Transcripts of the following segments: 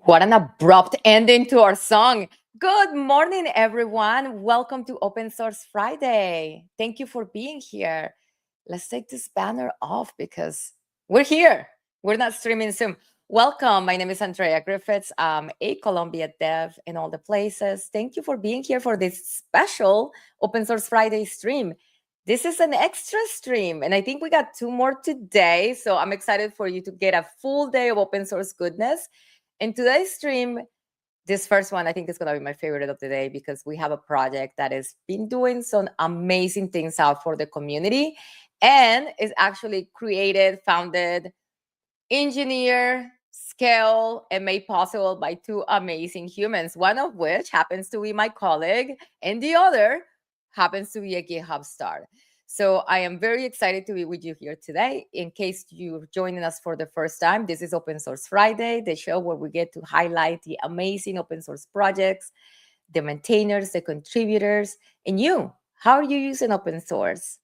What an abrupt ending to our song. Good morning, everyone. Welcome to Open Source Friday. Thank you for being here. Let's take this banner off because we're here. We're not streaming Zoom. Welcome. My name is Andrea Griffiths. I'm a Columbia dev in all the places. Thank you for being here for this special Open Source Friday stream. This is an extra stream, and I think we got 2 more today. So I'm excited for you to get a full day of open source goodness. In today's stream, this first one, I think is going to be my favorite of the day because we have a project that has been doing some amazing things out for the community and is actually created, founded, engineered, scaled, and made possible by 2 amazing humans, one of which happens to be my colleague, and the other happens to be a GitHub star. So I am very excited to be with you here today. In case you're joining us for the first time, this is Open Source Friday, the show where we get to highlight the amazing open source projects, the maintainers, the contributors, and you. How are you using open source?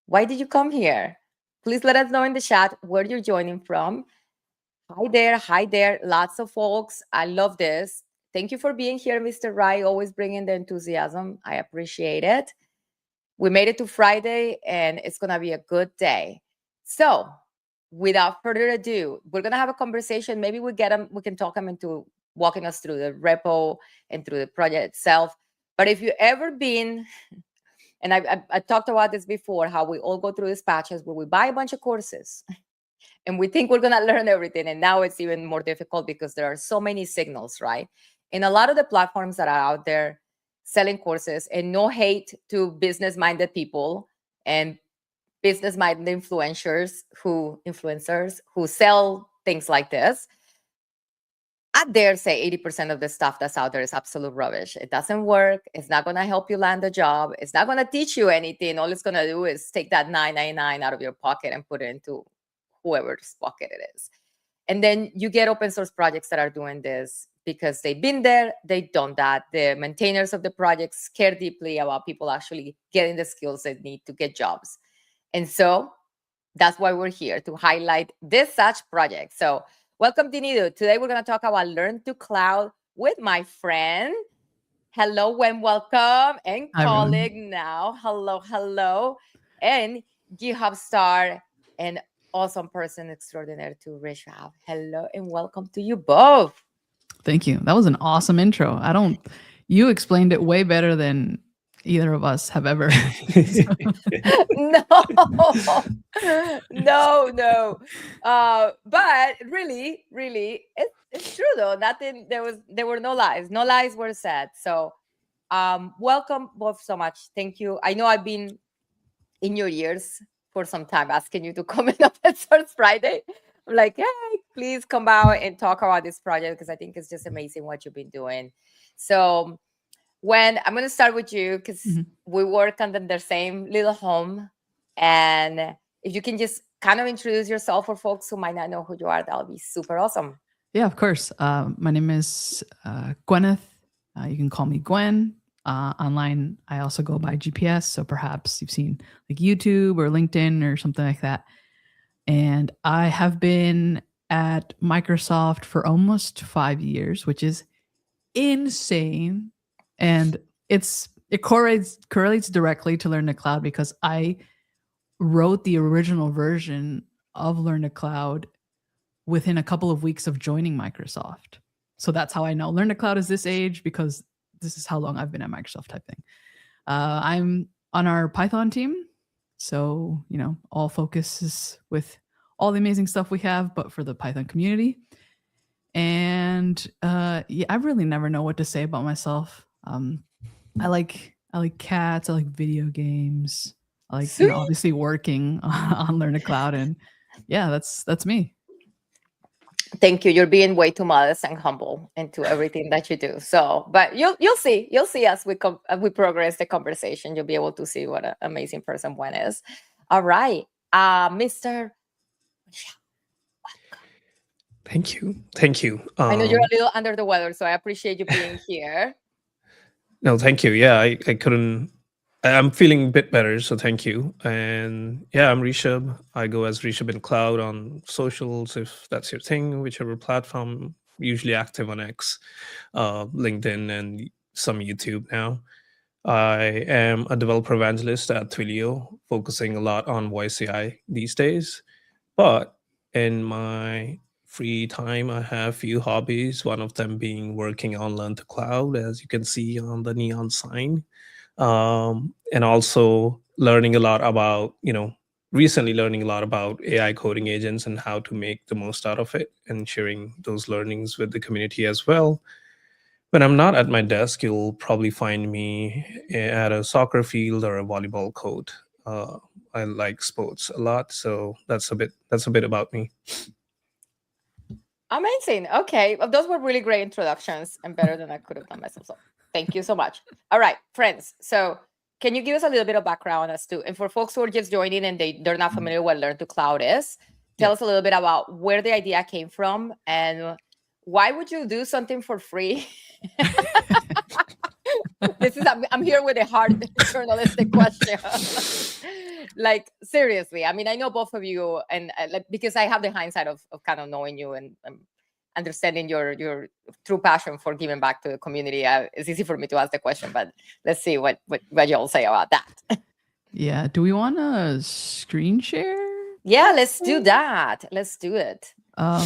Why did you come here? Please let us know in the chat where you're joining from. Hi there. Lots of folks. I love this. Thank you for being here, Mr. Rai, always bringing the enthusiasm. I appreciate it. We made it to Friday, and it's going to be a good day. So without further ado, we're going to have a conversation. Maybe we can talk them into walking us through the repo and through the project itself. But if you've ever been, and I talked about this before, how we all go through these patches where we buy a bunch of courses and we think we're going to learn everything. And now it's even more difficult because there are so many signals, right? And a lot of the platforms that are out there selling courses, and no hate to business-minded people and business-minded influencers who sell things like this. I dare say 80% of the stuff that's out there is absolute rubbish. It doesn't work. It's not going to help you land a job. It's not going to teach you anything. All it's going to do is take that $9.99 out of your pocket and put it into whoever's pocket it is. And then you get open source projects that are doing this because they've been there, they've done that. The maintainers of the projects care deeply about people actually getting the skills they need to get jobs. And so that's why we're here, to highlight this such project. So welcome, Dinido. Today we're going to talk about Learn to Cloud with my friend. Hello and welcome, and colleague now. Hello. And GitHub star and awesome person extraordinaire to Rishabh. Hello and welcome to you both. Thank you. That was an awesome intro. You explained it way better than either of us have ever. No. But really, it's true though. There were no lies. No lies were said. So welcome both so much. Thank you. I know I've been in your ears for some time asking you to come in Open Source Friday. I'm like, hey, please come out and talk about this project because I think it's just amazing what you've been doing. So I'm going to start with you because we work under the same little home. And if you can just kind of introduce yourself for folks who might not know who you are, that'll be super awesome. Yeah, of course. My name is Gwyneth. You can call me Gwen. Online, I also go by GPS. So perhaps you've seen like YouTube or LinkedIn or something like that. And I have been at Microsoft for almost 5 years, which is insane. And it correlates directly to Learn to Cloud because I wrote the original version of Learn to Cloud within a couple of weeks of joining Microsoft. So that's how I know Learn to Cloud is this age, because this is how long I've been at Microsoft type thing. I'm on our Python team. So, all focus is with all the amazing stuff we have, but for the Python community. And I really never know what to say about myself. I like cats. I like video games. I like obviously working on Learn to Cloud, and yeah, that's me. Thank you. You're being way too modest and humble into everything that you do. So, but you'll see as we progress the conversation. You'll be able to see what an amazing person Gwen is. All right, Mr. Thank you. I know you're a little under the weather, so I appreciate you being here. No, thank you. Yeah, I couldn't. I'm feeling a bit better, so thank you. And yeah, I'm Rishabh. I go as Rishabh in Cloud on socials, if that's your thing, whichever platform usually active on X, LinkedIn, and some YouTube now. I am a developer evangelist at Twilio, focusing a lot on voice AI these days. But in my free time, I have few hobbies. One of them being working on Learn to Cloud, as you can see on the neon sign, and also learning a lot about, recently learning a lot about AI coding agents and how to make the most out of it, and sharing those learnings with the community as well. When I'm not at my desk, you'll probably find me at a soccer field or a volleyball court. Uh, I like sports a lot, so that's a bit about me. Amazing. Okay. Well, those were really great introductions and better than I could have done myself. So thank you so much. All right, friends. So can you give us a little bit of background as to, and for folks who are just joining and they're not familiar what Learn to Cloud is, tell us a little bit about where the idea came from and why would you do something for free? I'm here with a hard journalistic question. Like, seriously, I mean, I know both of you, and because I have the hindsight of kind of knowing you and understanding your true passion for giving back to the community. It's easy for me to ask the question, but let's see what y'all say about that. Yeah. Do we want to screen share? Yeah, let's do that. Let's do it. All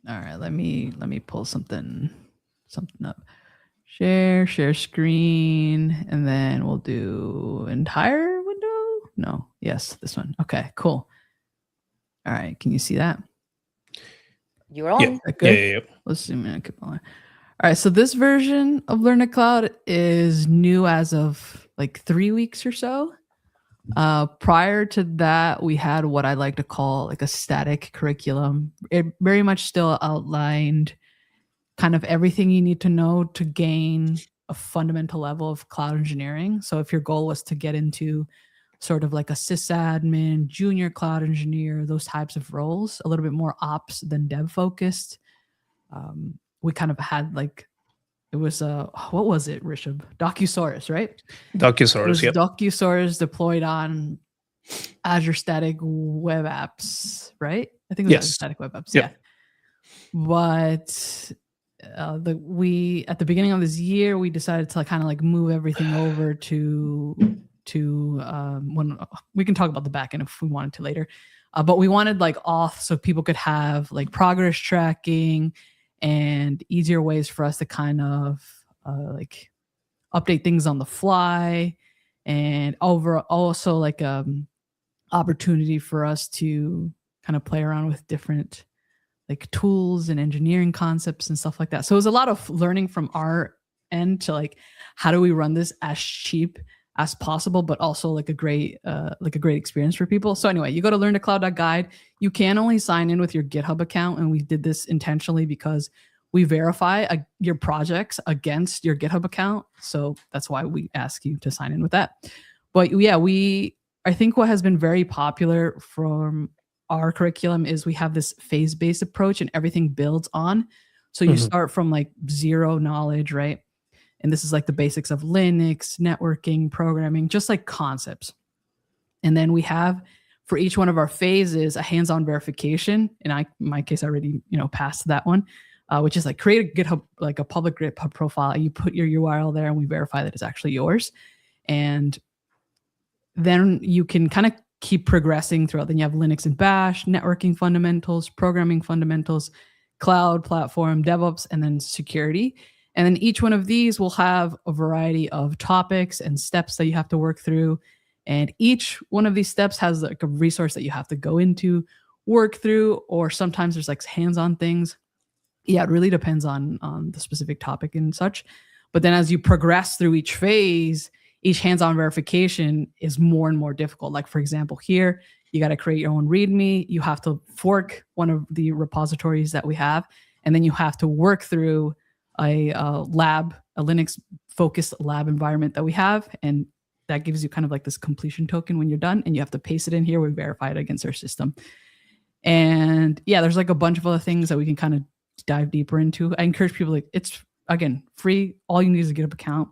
right. Let me pull something up. Share screen, and then we'll do entire window. No. Yes, this one. Okay, cool. All right. Can you see that? You're on. Yeah. Good? Yeah. Let's zoom in. All right. So this version of Learn to Cloud is new as of like 3 weeks or so. Prior to that, we had what I like to call like a static curriculum. It very much still outlined kind of everything you need to know to gain a fundamental level of cloud engineering. So if your goal was to get into sort of like a sysadmin, junior cloud engineer, those types of roles, a little bit more ops than dev focused, we kind of had like, it was what was it, Rishabh? Docusaurus, right? Docusaurus, It was Docusaurus deployed on Azure Static Web Apps, right? I think it was Azure Static Web Apps. Yep. Yeah. But we at the beginning of this year, we decided to kind of like move everything over to when we can talk about the backend if we wanted to later. But we wanted like auth so people could have like progress tracking and easier ways for us to kind of like update things on the fly, and also like opportunity for us to kind of play around with different like tools and engineering concepts and stuff like that. So it was a lot of learning from our end to like, how do we run this as cheap as possible, but also like a great experience for people. So anyway, you go to learntocloud.guide. You can only sign in with your GitHub account. And we did this intentionally because we verify your projects against your GitHub account. So that's why we ask you to sign in with that. But yeah, I think what has been very popular from our curriculum is we have this phase-based approach and everything builds on. So you start from like zero knowledge, right? And this is like the basics of Linux, networking, programming, just like concepts. And then we have for each one of our phases a hands-on verification. And in my case, I already passed that one, which is like create a GitHub, like a public GitHub profile. You put your URL there and we verify that it's actually yours. And then you can kind of keep progressing throughout. Then you have Linux and Bash, networking fundamentals, programming fundamentals, cloud platform, DevOps, and then security. And then each one of these will have a variety of topics and steps that you have to work through. And each one of these steps has like a resource that you have to go into, work through, or sometimes there's like hands-on things. Yeah, it really depends on the specific topic and such. But then as you progress through each phase, each hands-on verification is more and more difficult. Like for example, here, you got to create your own README. You have to fork one of the repositories that we have, and then you have to work through a Linux-focused lab environment that we have, and that gives you kind of like this completion token when you're done, and you have to paste it in here. We verify it against our system. And yeah, there's like a bunch of other things that we can kind of dive deeper into. I encourage people, like, it's, again, free. All you need is a GitHub account.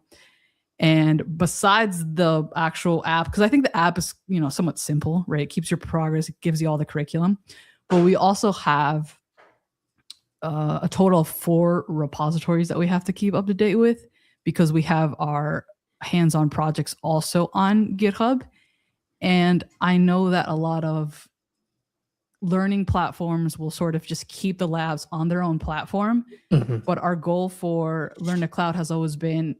And besides the actual app, because I think the app is, somewhat simple, right? It keeps your progress. It gives you all the curriculum. But we also have a total of 4 repositories that we have to keep up to date with, because we have our hands-on projects also on GitHub. And I know that a lot of learning platforms will sort of just keep the labs on their own platform. But our goal for Learn to Cloud has always been,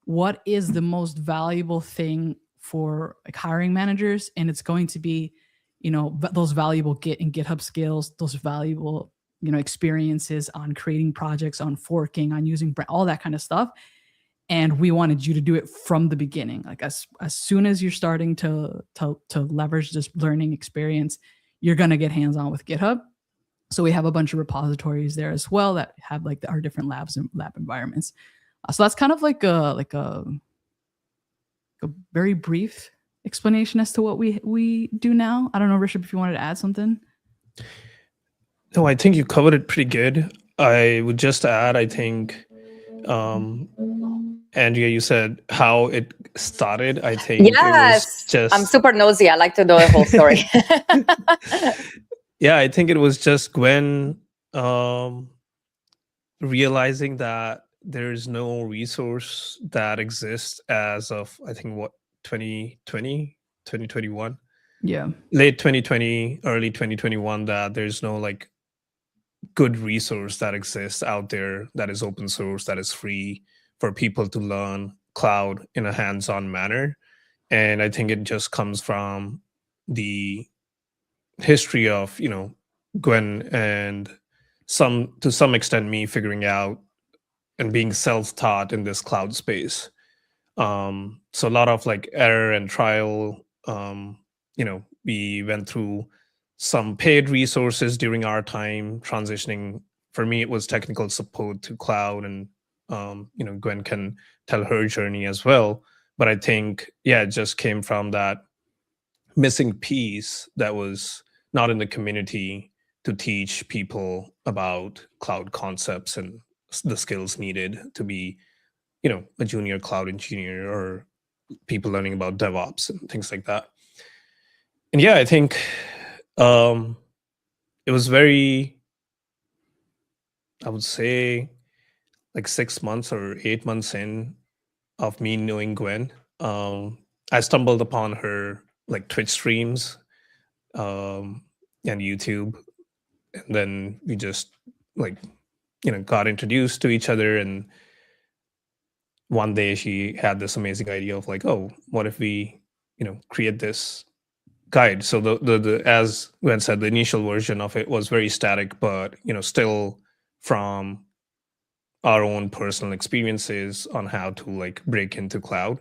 what is the most valuable thing for like hiring managers? And it's going to be, those valuable Git and GitHub skills, those valuable, experiences on creating projects, on forking, on using all that kind of stuff. And we wanted you to do it from the beginning. Like as soon as you're starting to leverage this learning experience, you're going to get hands-on with GitHub. So we have a bunch of repositories there as well that have like our different labs and lab environments. So that's kind of like a very brief explanation as to what we do now. I don't know, Rishabh, if you wanted to add something. No, I think you covered it pretty good. I would just add, I think, Andrea, you said how it started. I think it was just... I'm super nosy. I like to know the whole story. Yeah, I think it was just Gwen realizing that there's no resource that exists as of, I think, 2020, 2021? Yeah. Late 2020, early 2021, that there's no like good resource that exists out there that is open source, that is free for people to learn cloud in a hands-on manner. And I think it just comes from the history of, Gwen and to some extent me figuring out and being self-taught in this cloud space. So a lot of like error and trial. We went through some paid resources during our time transitioning. For me, it was technical support to cloud, and Gwen can tell her journey as well. But I think, it just came from that missing piece that was not in the community to teach people about cloud concepts and the skills needed to be, a junior cloud engineer, or people learning about DevOps and things like that. And I think it was very, I would say, like 6 months or 8 months in of me knowing Gwen. I stumbled upon her like Twitch streams and YouTube, and then we just like got introduced to each other. And one day she had this amazing idea of like, oh, what if we create this guide? So the as Gwen said, the initial version of it was very static, but still from our own personal experiences on how to like break into cloud.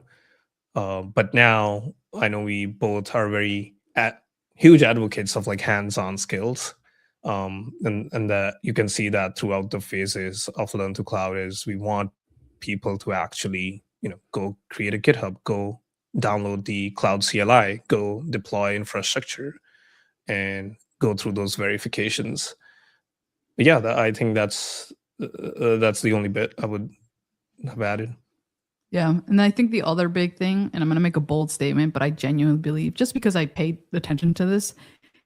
But now I know we both are very huge advocates of like hands-on skills. And that you can see that throughout the phases of Learn to Cloud is we want people to actually, go create a GitHub, go download the cloud CLI, go deploy infrastructure, and go through those verifications. But I think that's the only bit I would have added. Yeah. And I think the other big thing, and I'm going to make a bold statement, but I genuinely believe, just because I paid attention to this,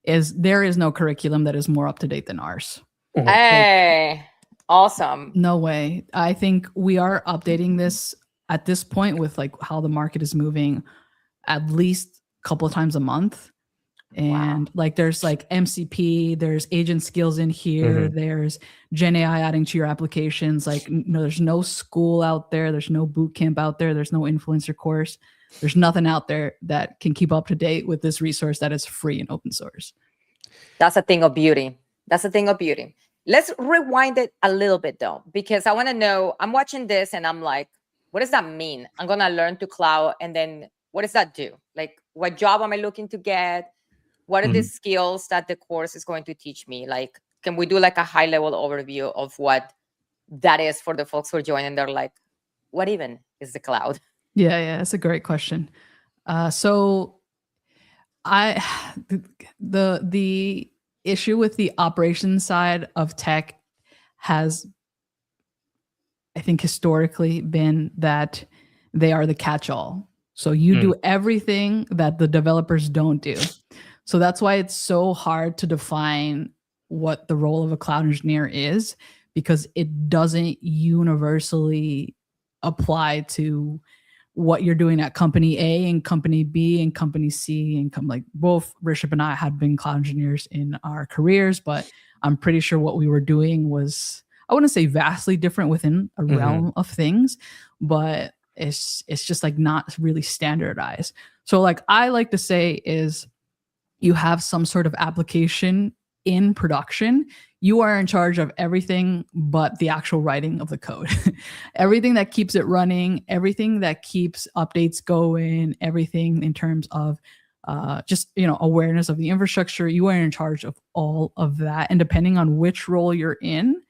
is there is no curriculum that is more up to date than ours. Hey, awesome. No way. I think we are updating this at this point with like how the market is moving at least a couple of times a month. And like there's like MCP, there's agent skills in here, there's Gen AI adding to your applications. Like there's no school out there, there's no boot camp out there, there's no influencer course, there's nothing out there that can keep up to date with this resource that is free and open source. That's a thing of beauty. Let's rewind it a little bit though, because I want to know, I'm watching this and I'm like, what does that mean? I'm going to learn to cloud. And then what does that do? Like, what job am I looking to get? What are the skills that the course is going to teach me? Like, can we do like a high level overview of what that is for the folks who are joining? They're like, what even is the cloud? Yeah, that's a great question. So the issue with the operations side of tech has, I think, historically been that they are the catch-all. So you do everything that the developers don't do. So that's why it's so hard to define what the role of a cloud engineer is, because it doesn't universally apply to what you're doing at company A and company B and company C and like both Rishabh and I had been cloud engineers in our careers, but I'm pretty sure what we were doing was, I wouldn't say vastly different within a realm of things, but it's just like not really standardized. So like I like to say is you have some sort of application in production, you are in charge of everything but the actual writing of the code. Everything that keeps it running, everything that keeps updates going, everything in terms of just, you know, awareness of the infrastructure, you are in charge of all of that. And depending on which role you're in,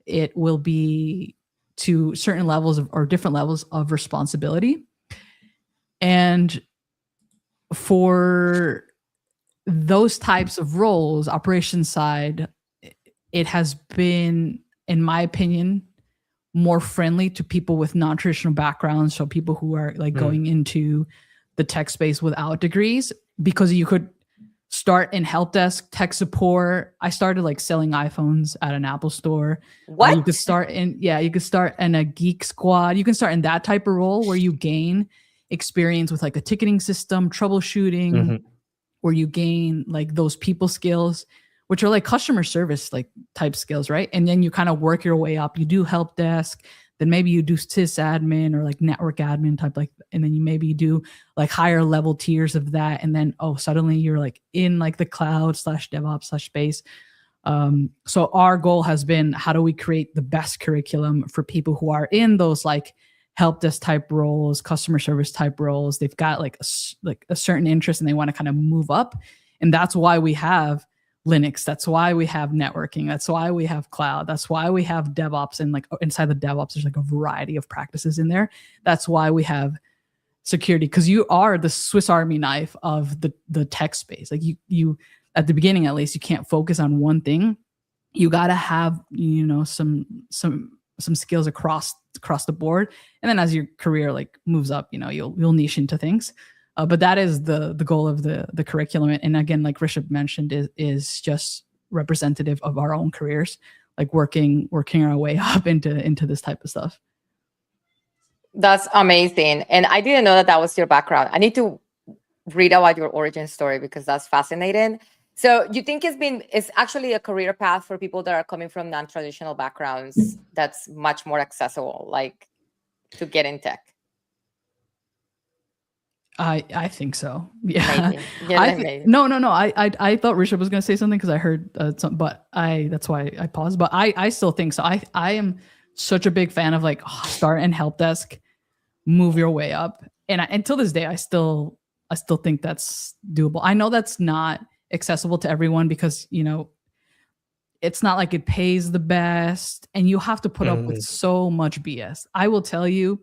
it will be to certain levels of, or different levels of responsibility. And for those types of roles, operations side, it has been, in my opinion, more friendly to people with non-traditional backgrounds. So people who are like going into the tech space without degrees, because you could start in help desk, tech support. I started like selling iPhones at an Apple store. What? You could start in, you could start in a geek squad. You can start in that type of role where you gain experience with like a ticketing system, troubleshooting, where you gain like those people skills, which are like customer service like type skills, right? And then you kind of work your way up. You do help desk, then maybe you do sysadmin or like network admin type, like, and then you maybe do like higher level tiers of that. And then, suddenly you're like in like the cloud / DevOps / space. So our goal has been, how do we create the best curriculum for people who are in those like help desk type roles, customer service type roles? They've got like a certain interest and they want to kind of move up. And that's why we have Linux. That's why we have networking. That's why we have cloud. That's why we have DevOps. And like inside the DevOps, there's like a variety of practices in there. That's why we have security, because you are the Swiss Army knife of the tech space. Like you at the beginning, at least, you can't focus on one thing. You got to have, you know, some skills across the board. And then as your career like moves up, you know, you'll niche into things. But that is the goal of the curriculum. And again, like Rishabh mentioned, is just representative of our own careers, like working our way up into this type of stuff. That's amazing. And I didn't know that was your background. I need to read about your origin story because that's fascinating. So you think it's actually a career path for people that are coming from non-traditional backgrounds that's much more accessible, like to get in tech? I think so. Yeah. Maybe. No. I thought Rishabh was going to say something because I heard something, but that's why I paused. But I still think so. I am such a big fan of like start in help desk, move your way up, and until this day, I still think that's doable. I know that's not accessible to everyone because, you know, it's not like it pays the best, and you have to put up with so much BS. I will tell you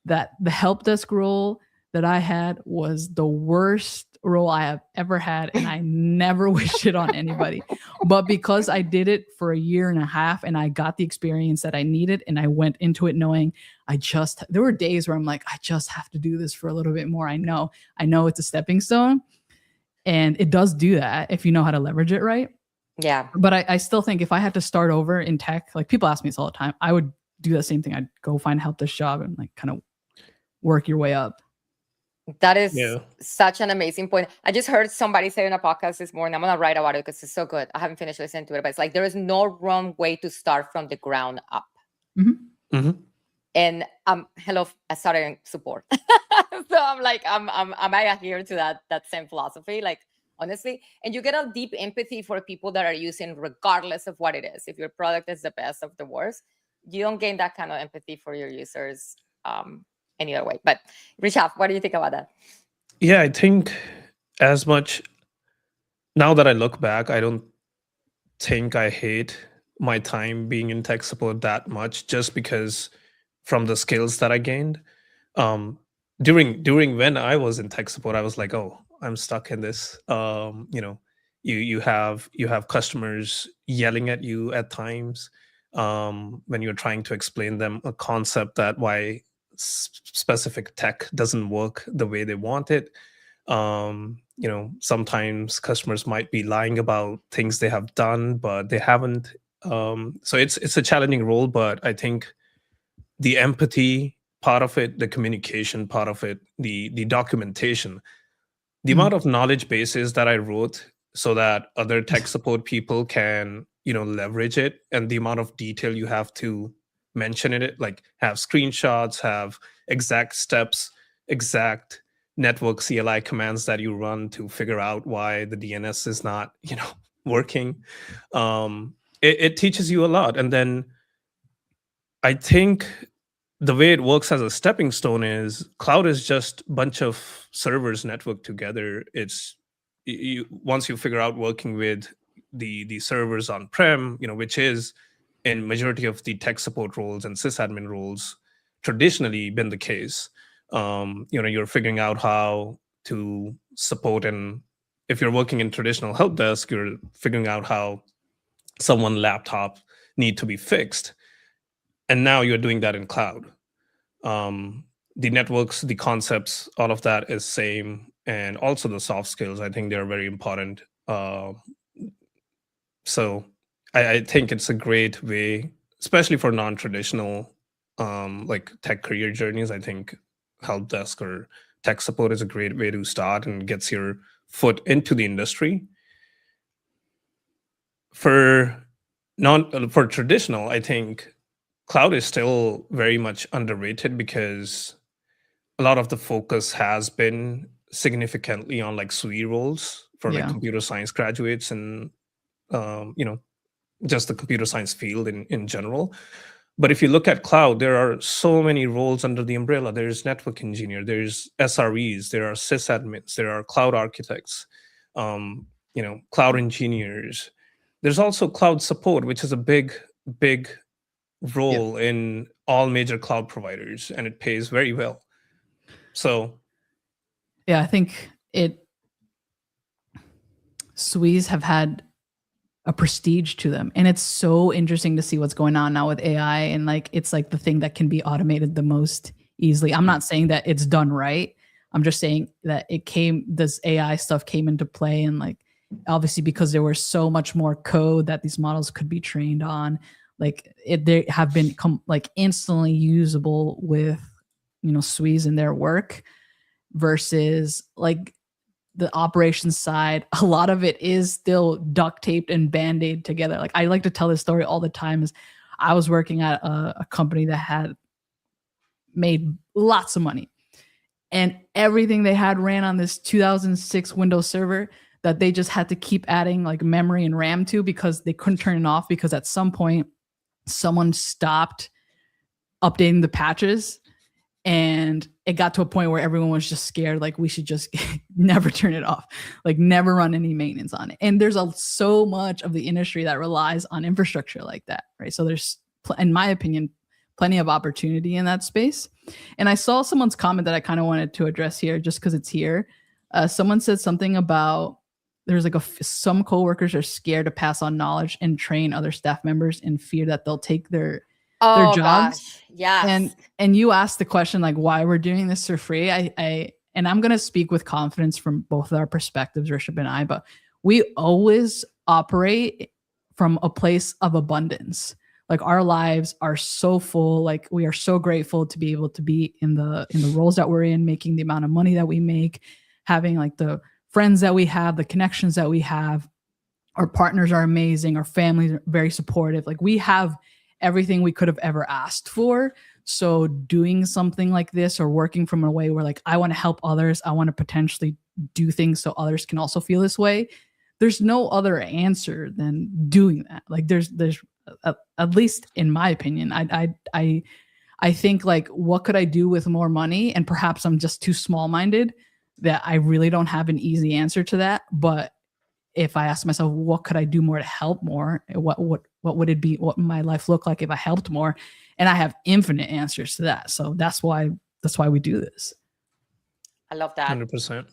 that the help desk role that I had was the worst role I have ever had, and I never wish it on anybody. But because I did it for a year and a half and I got the experience that I needed, and I went into it knowing there were days where I'm like, I just have to do this for a little bit more. I know it's a stepping stone, and it does do that if you know how to leverage it right. Yeah. But I still think if I had to start over in tech, like people ask me this all the time, I would do the same thing. I'd go find a help desk job and like kind of work your way up. That is such an amazing point. I just heard somebody say in a podcast this morning, I'm going to write about it because it's so good. I haven't finished listening to it, but it's like, there is no wrong way to start from the ground up. And hello, I started in support. So I'm like, I adhere to that same philosophy, like, honestly. And you get a deep empathy for people that are using, regardless of what it is. If your product is the best of the worst, you don't gain that kind of empathy for your users any other way. But Rishabh, what do you think about that? Yeah, I think as much now that I look back, I don't think I hate my time being in tech support that much, just because from the skills that I gained. During when I was in tech support, I was like, oh, I'm stuck in this. You know, you have customers yelling at you at times when you're trying to explain them a concept that why specific tech doesn't work the way they want it. sometimes customers might be lying about things they have done, but they haven't. So it's a challenging role, but I think the empathy part of it, the communication part of it, the documentation, the Mm. amount of knowledge bases that I wrote so that other tech support people can, leverage it, and the amount of detail you have to mention in it, like have screenshots, have exact steps, exact network CLI commands that you run to figure out why the DNS is not, working. It teaches you a lot. And then I think the way it works as a stepping stone is cloud is just a bunch of servers networked together. It's you once you figure out working with the servers on prem, which is in majority of the tech support roles and sysadmin roles traditionally been the case. You're figuring out how to support, and if you're working in traditional help desk, you're figuring out how someone laptop need to be fixed, and now you're doing that in cloud. The networks, the concepts, all of that is same, and also the soft skills. I think they're very important. So I think it's a great way, especially for non-traditional like tech career journeys. I think help desk or tech support is a great way to start and gets your foot into the industry. For for traditional, I think cloud is still very much underrated because a lot of the focus has been significantly on like SWE roles for like Yeah. computer science graduates and just the computer science field in general. But if you look at cloud, there are so many roles under the umbrella. There's network engineer, there's SREs, there are sysadmins, there are cloud architects, cloud engineers. There's also cloud support, which is a big role in all major cloud providers, and it pays very well. So Yeah, I think SWEs have had a prestige to them, and it's so interesting to see what's going on now with AI, and like it's like the thing that can be automated the most easily. I'm not saying that it's done right. I'm just saying that this AI stuff came into play, and like obviously because there was so much more code that these models could be trained on, like they have been like instantly usable with SWEs in their work versus like the operations side. A lot of it is still duct taped and band-aid together. Like I like to tell this story all the time. Is I was working at a company that had made lots of money, and everything they had ran on this 2006 Windows server that they just had to keep adding like memory and RAM to because they couldn't turn it off because at some point someone stopped updating the patches, and it got to a point where everyone was just scared, like we should just never turn it off, like never run any maintenance on it. And there's so much of the industry that relies on infrastructure like that, right? So there's, in my opinion, plenty of opportunity in that space. And I saw someone's comment that I kind of wanted to address here just because it's here. Someone said something about there's like some coworkers are scared to pass on knowledge and train other staff members in fear that they'll take their jobs. Gosh. Yes. And you asked the question like why we're doing this for free. And I'm gonna speak with confidence from both of our perspectives, Rishabh and I, but we always operate from a place of abundance. Like our lives are so full. Like we are so grateful to be able to be in the roles that we're in, making the amount of money that we make, having like the friends that we have, the connections that we have. Our partners are amazing. Our families are very supportive. Like we have everything we could have ever asked for. So doing something like this or working from a way where like I want to help others, I want to potentially do things so others can also feel this way. There's no other answer than doing that. Like there's at least in my opinion, I think like what could I do with more money? And perhaps I'm just too small-minded that I really don't have an easy answer to that. But if I ask myself, what could I do more to help more? What would it be? What would my life look like if I helped more? And I have infinite answers to that. So that's why we do this. I love that. 100%.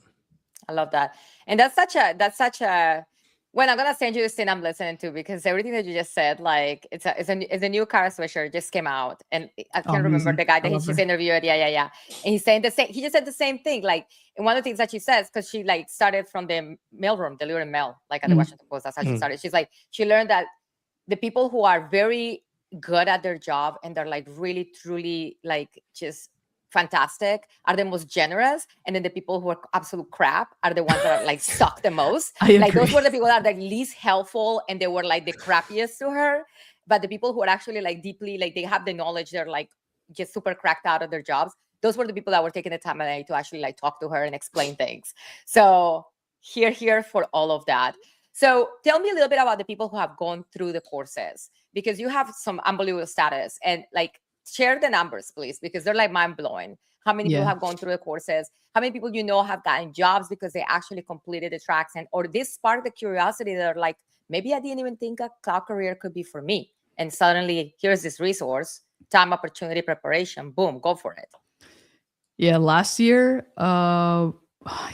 I love that. And that's such a When I'm gonna send you this thing I'm listening to, because everything that you just said, like it's a new Kara Swisher just came out, and I can't remember Amazing. the guy I that he love just her. interviewed. Yeah. And he's saying the same. He just said the same thing. Like, and one of the things that she says, because she like started from the mailroom, delivering mail, like at the Mm. Washington Post. That's how she Mm. started. She's like, she learned that the people who are very good at their job and they're like really truly like just fantastic are the most generous, and then the people who are absolute crap are the ones that are like suck the most. I Like those agree. were the people that are the least helpful, and they were like the crappiest to her. But the people who are actually like deeply like they have the knowledge, they're like just super cracked out of their jobs, those were the people that were taking the time of day to actually like talk to her and explain things. So here for all of that. So tell me a little bit about the people who have gone through the courses, because you have some unbelievable status, and like share the numbers, please, because they're like mind blowing. How many people Yeah. have gone through the courses? How many people you know have gotten jobs because they actually completed the tracks, and or this sparked the curiosity that are like, maybe I didn't even think a cloud career could be for me. And suddenly here's this resource, time, opportunity, preparation, boom, go for it. Yeah, last year, I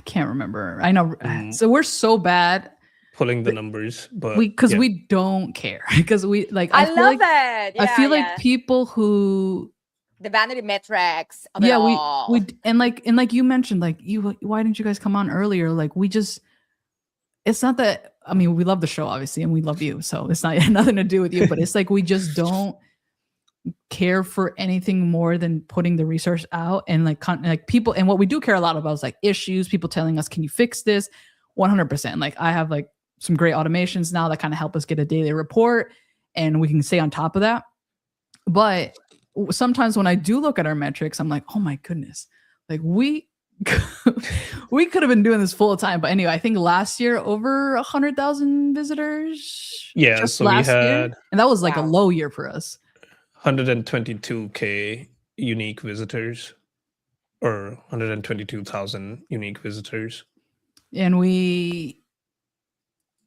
can't remember. I know. Mm. So we're so bad Pulling the numbers, but because yeah. we don't care because we like. I feel love like it. Yeah, I feel yeah. like people who The vanity metrics of yeah it we all. and like you mentioned, like you, why didn't you guys come on earlier? Like we just, it's not that, I mean, we love the show obviously and we love you, so it's not nothing to do with you, but it's like we just don't care for anything more than putting the resource out and like people. And what we do care a lot about is like issues, people telling us, can you fix this? 100%. Like I have like some great automations now that kind of help us get a daily report and we can stay on top of that. But sometimes when I do look at our metrics, I'm like, oh my goodness, like we we could have been doing this full time. But anyway, I think last year over 100,000 visitors. Yeah, just so we last year, had and that was like a Wow. low year for us. 122K unique visitors, or 122,000 unique visitors. And we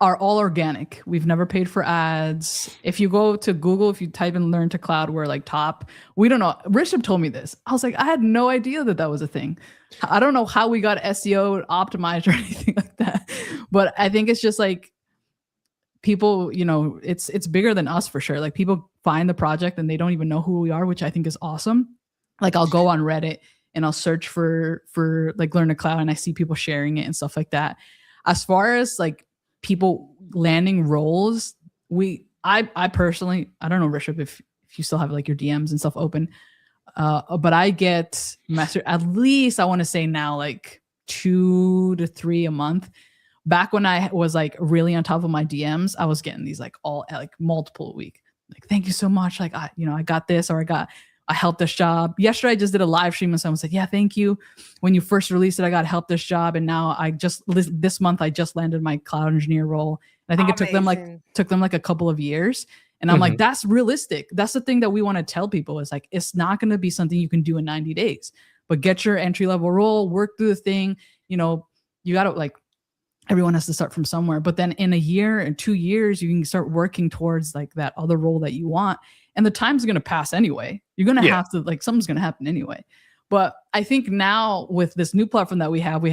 are all organic. We've never paid for ads. If you go to Google, if you type in Learn to Cloud, we're like top. We don't know. Rishabh told me this. I was like, I had no idea that that was a thing. I don't know how we got SEO optimized or anything like that. But I think it's just like people, you know, it's bigger than us for sure. Like people find the project and they don't even know who we are, which I think is awesome. Like I'll go on Reddit and I'll search for like Learn to Cloud and I see people sharing it and stuff like that. As far as like people landing roles, I personally, I don't know, Rishabh, if you still have like your DMs and stuff open, but I get message at least, I want to say now, like 2 to 3 a month. Back when I was like really on top of my DMs, I was getting these like all like multiple a week. Like, thank you so much. Like I got this, or I helped this job. Yesterday I just did a live stream and someone said, yeah, thank you. When you first released it, I got help this job. And now this month I just landed my cloud engineer role. And I think it took them like a couple of years. And I'm like, that's realistic. That's the thing that we want to tell people is like, it's not going to be something you can do in 90 days, but get your entry level role, work through the thing. You know, you got to like, everyone has to start from somewhere, but then in a year and 2 years, you can start working towards like that other role that you want. And the time's going to pass anyway. You're going to have to like, something's going to happen anyway. But I think now with this new platform that we have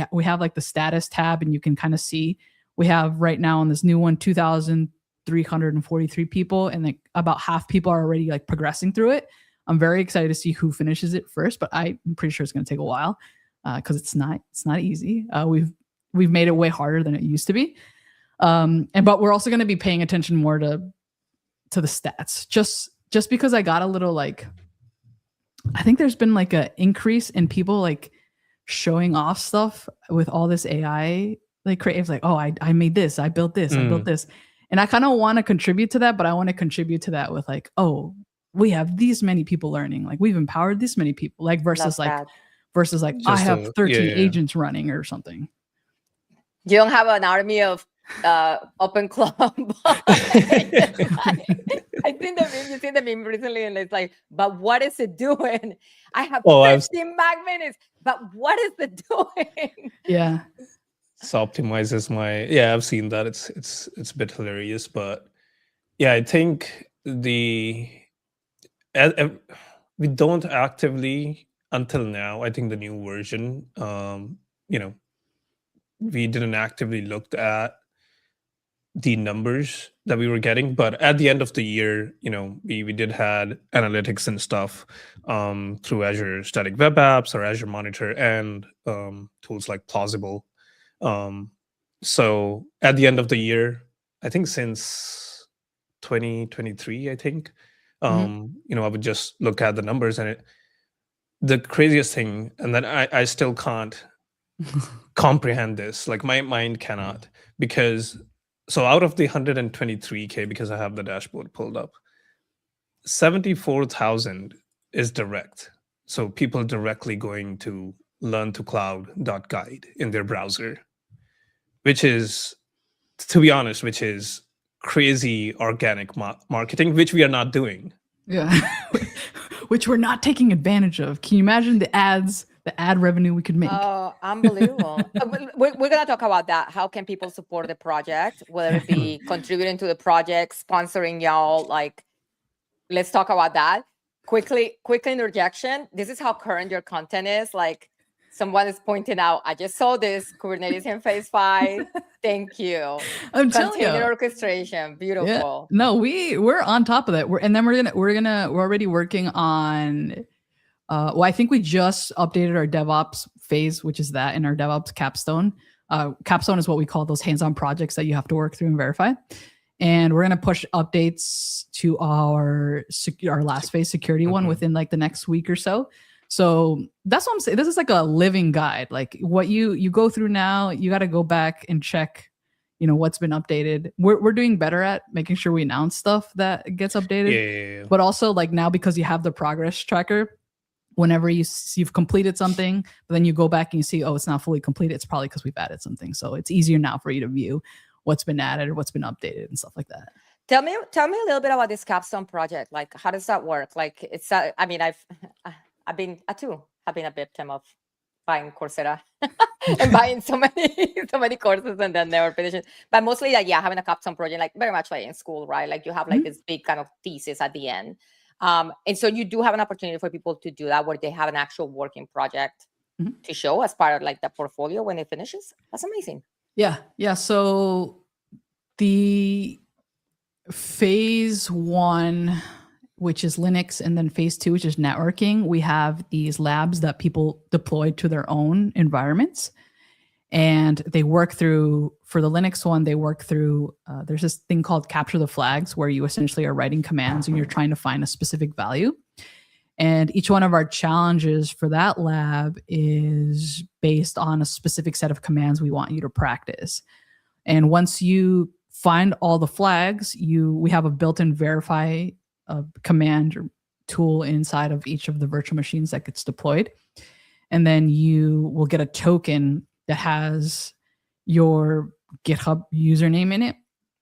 like the status tab, and you can kind of see we have right now on this new one, 2,343 people, and like about half people are already like progressing through it. I'm very excited to see who finishes it first, but I'm pretty sure it's going to take a while because it's not easy. We've made it way harder than it used to be. But we're also going to be paying attention more to the stats, just because I got a little like, I think there's been like an increase in people like showing off stuff with all this AI, like creative, like, oh, I made this, I built this, I built this. And I kind of want to contribute to that, but I want to contribute to that with like, oh, we have these many people learning, like we've empowered this many people, like versus like just I have 13 agents running or something. You don't have an army of open club. I think you see the meme recently, and it's like, but what is it doing? I have 15 mag minutes, but what is it doing? Yeah. So optimizes my, I've seen that. It's a bit hilarious, but yeah, I think we don't actively, until now, I think the new version, we didn't actively look at the numbers that we were getting, but at the end of the year, we did had analytics and stuff through Azure Static Web Apps or Azure Monitor and tools like Plausible. So at the end of the year, I think since 2023, I think, I would just look at the numbers, and the craziest thing, and then I still can't comprehend this. Like my mind cannot, because so out of the 123K, because I have the dashboard pulled up, 74,000 is direct. So people directly going to learntocloud.guide in their browser, which is, to be honest, which is crazy organic marketing, which we are not doing. Yeah. Which we're not taking advantage of. Can you imagine the ad revenue we could make? Oh, unbelievable. We're going to talk about that. How can people support the project, whether it be contributing to the project, sponsoring y'all? Like, let's talk about that. Quick interjection. This is how current your content is. Like, someone is pointing out, I just saw this Kubernetes in phase 5. Thank you. I'm telling you. Container orchestration. Beautiful. Yeah. No, we're on top of that. We're already working on I think we just updated our DevOps phase, which is that in our DevOps capstone. Capstone is what we call those hands-on projects that you have to work through and verify. And we're going to push updates to our last phase security one within like the next week or so. So that's what I'm saying. This is like a living guide. Like what you go through now, you got to go back and check, what's been updated. We're doing better at making sure we announce stuff that gets updated. Yeah. But also like now, because you have the progress tracker, whenever you've completed something, but then you go back and you see, oh, it's not fully completed. It's probably because we've added something. So it's easier now for you to view what's been added or what's been updated and stuff like that. Tell me a little bit about this capstone project. Like, how does that work? Like, it's I've been a victim of buying Coursera and buying so many courses and then never finishing. But mostly, like, having a capstone project, like very much like in school, right? Like you have like this big kind of thesis at the end. And so you do have an opportunity for people to do that, where they have an actual working project to show as part of like the portfolio when it finishes. That's amazing. Yeah. So the phase 1, which is Linux, and then phase 2, which is networking, we have these labs that people deploy to their own environments. And they work through, for the Linux one, there's this thing called capture the flags, where you essentially are writing commands and you're trying to find a specific value. And each one of our challenges for that lab is based on a specific set of commands we want you to practice. And once you find all the flags, we have a built-in verify command or tool inside of each of the virtual machines that gets deployed. And then you will get a token that has your GitHub username in it.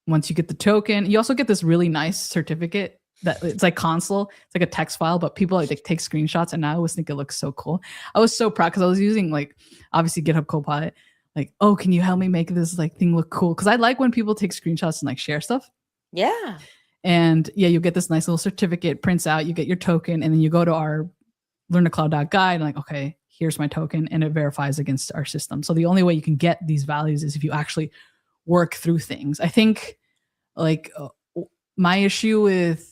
Once you get the token, you also get this really nice certificate that it's like console. It's like a text file, but people like take screenshots, and I always think it looks so cool. I was so proud because I was using like obviously GitHub Copilot. Like, oh, can you help me make this like thing look cool? Because I like when people take screenshots and like share stuff. Yeah. And you get this nice little certificate, prints out, you get your token, and then you go to our learntocloud.guide and like, okay, here's my token, and it verifies against our system. So the only way you can get these values is if you actually work through things. I think like my issue with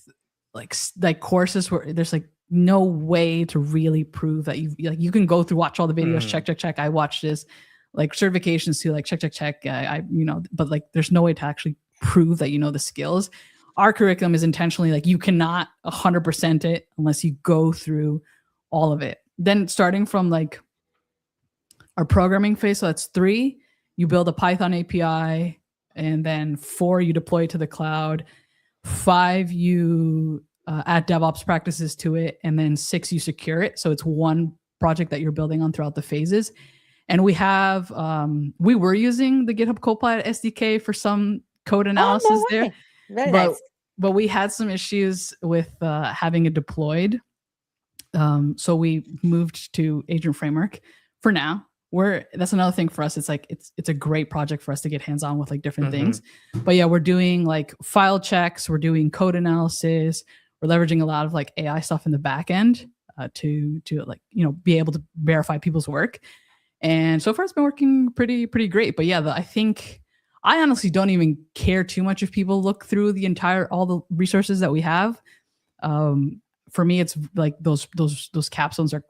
like courses where there's like no way to really prove that you can go through, watch all the videos, check. I watched this, like certifications too, like check. But like there's no way to actually prove that you know the skills. Our curriculum is intentionally like you cannot 100% it unless you go through all of it. Then starting from like our programming phase, so that's 3, you build a Python API, and then 4, you deploy it to the cloud. 5, you add DevOps practices to it, and then 6, you secure it. So it's one project that you're building on throughout the phases. And we have, we were using the GitHub Copilot SDK for some code analysis there. Very nice. But we had some issues with having it deployed. So we moved to Agent Framework for now. That's another thing for us. It's like it's a great project for us to get hands-on with like different things. But yeah, we're doing like file checks, we're doing code analysis, we're leveraging a lot of like AI stuff in the back end to like, be able to verify people's work. And so far it's been working pretty great. But yeah, I think I honestly don't even care too much if people look through all the resources that we have. For me, it's like those capstones are